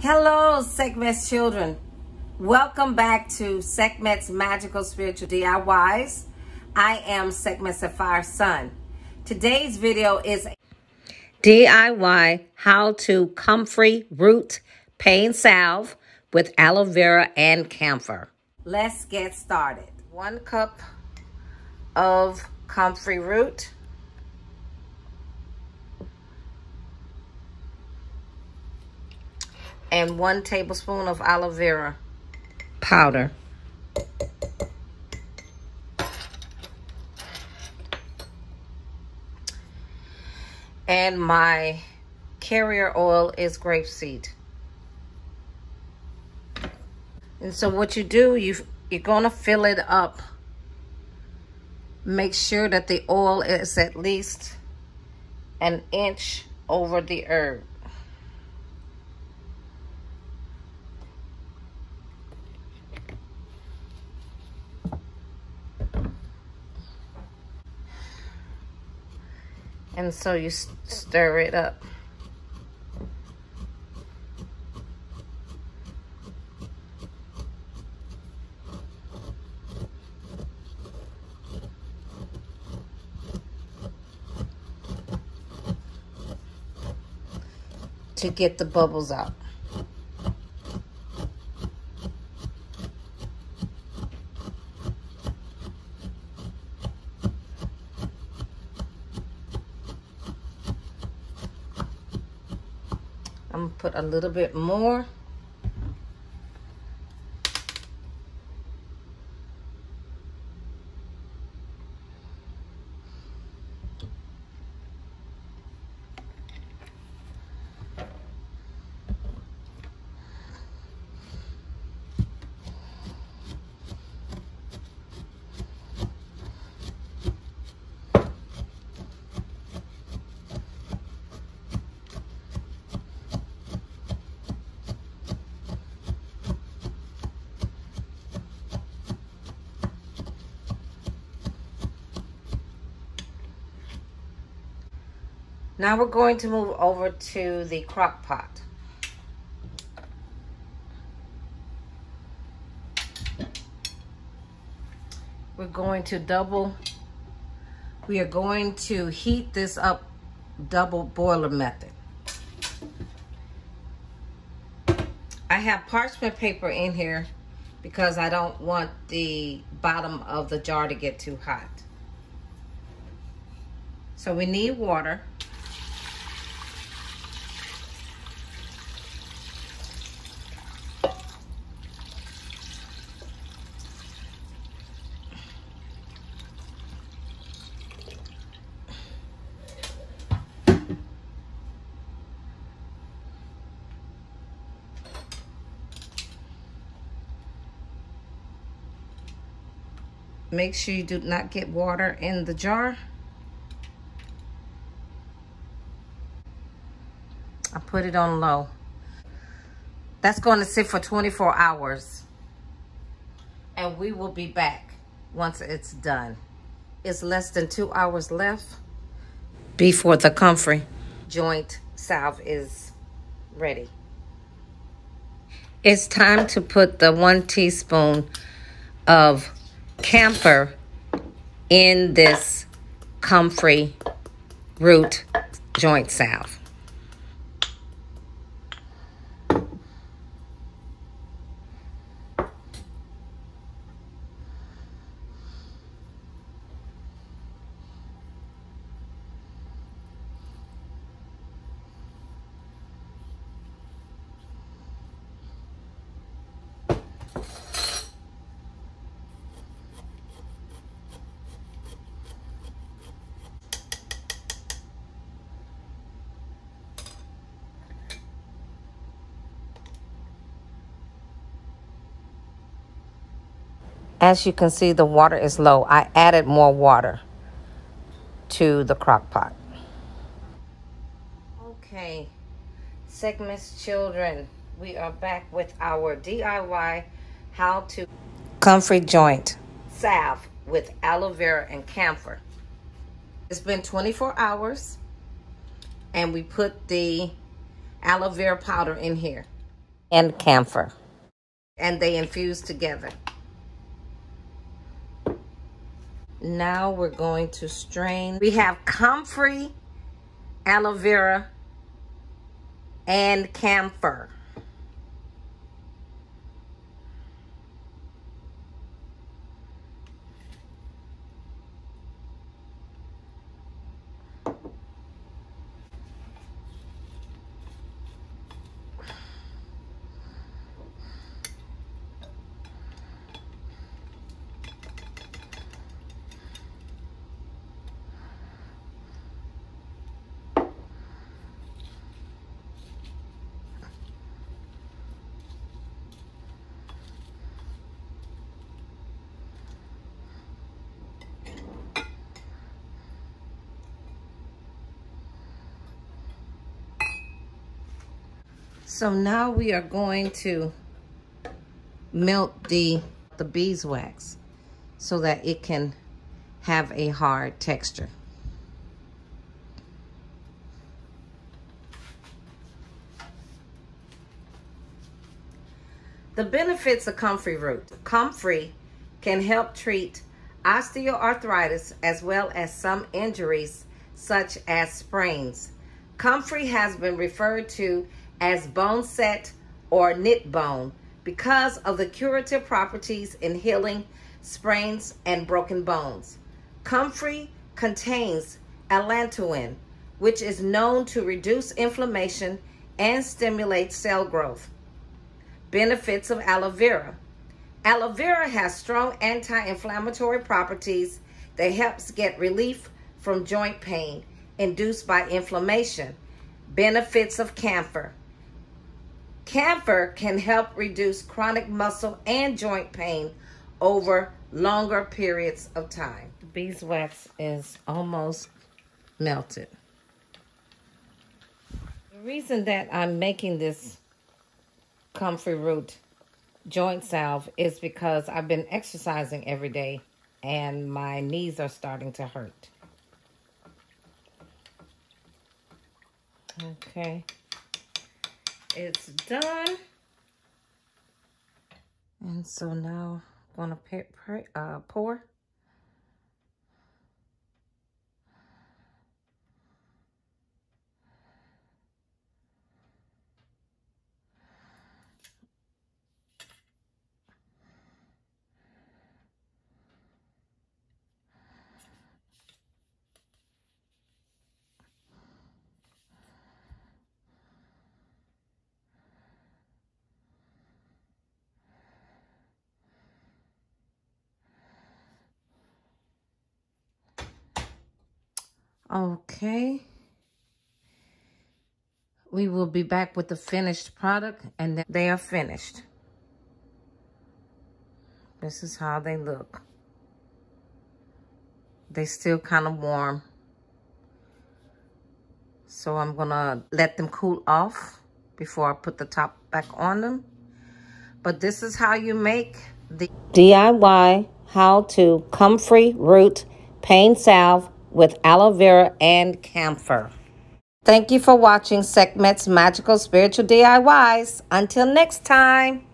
Hello, Sekhmets children. Welcome back to Sekhmet's Magical Spiritual DIYs. I am Sekhmet SapphyreSun. Today's video is DIY how to Comfrey root pain salve with aloe vera and camphor. Let's get started. 1 cup of comfrey root. And 1 tablespoon of aloe vera powder. And my carrier oil is grapeseed. And so what you do, you're gonna fill it up. Make sure that the oil is at least an inch over the herb. And so you stir it up. To get the bubbles out. I'm gonna put a little bit more. Now we're going to move over to the crock pot. We are going to heat this up double boiler method. I have parchment paper in here because I don't want the bottom of the jar to get too hot. So we need water. Make sure you do not get water in the jar. I put it on low. That's going to sit for 24 hours. And we will be back once it's done. It's less than 2 hours left before the comfrey joint salve is ready. It's time to put the 1 teaspoon of camphor in this comfrey root joint salve. As you can see, the water is low. I added more water to the crock pot. Okay, Sekhmet's children, we are back with our DIY how to comfrey joint salve with aloe vera and camphor. It's been 24 hours and we put the aloe vera powder in here. and camphor. And they infuse together. Now we're going to strain. We have Comfrey, Aloe Vera, and Camphor. So now we are going to melt the beeswax so that it can have a hard texture. The benefits of comfrey root. Comfrey can help treat osteoarthritis as well as some injuries such as sprains. Comfrey has been referred to as bone set or knit bone because of the curative properties in healing sprains and broken bones. Comfrey contains allantoin, which is known to reduce inflammation and stimulate cell growth. Benefits of aloe vera. Aloe vera has strong anti-inflammatory properties that helps get relief from joint pain induced by inflammation. Benefits of camphor. Camphor can help reduce chronic muscle and joint pain over longer periods of time. The beeswax is almost melted. The reason that I'm making this comfrey root joint salve is because I've been exercising every day and my knees are starting to hurt. Okay. It's done. And so now I'm going to pour. Okay. We will be back with the finished product, and then they are finished. This is how they look. They still kind of warm. So I'm gonna let them cool off before I put the top back on them. But this is how you make the DIY how-to comfrey root pain salve with aloe vera and camphor. Thank you for watching Sekhmet's Magical Spiritual DIYs. Until next time.